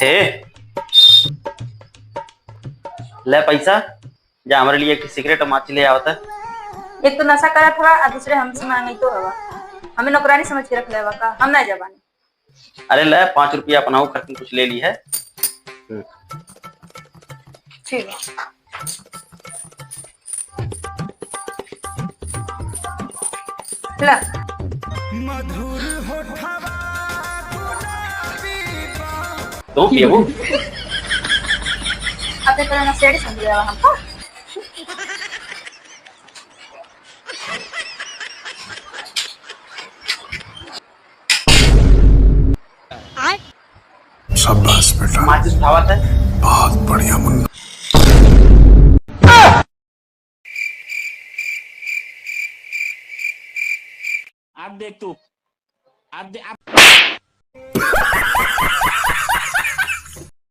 हे ले पैसा जा हमारे लिए एक सिगरेट और माची ले आवता। एक तो नशा करत हवा और दूसरे हमसे मांगी तो हवा। हमें नौकरानी समझ के रख लेवा का, हम ना जबानी। अरे ले 5 रुपया अपनाऊ खर्च कुछ ले ली है। ठीक है। ला तो पिएबू आपने तरह ना सेड़ी समझ लेवा हमको। शाबाश बेटा, माचिस उठावत है। बहुत बढ़िया मुन्ना। आप देख तू, आप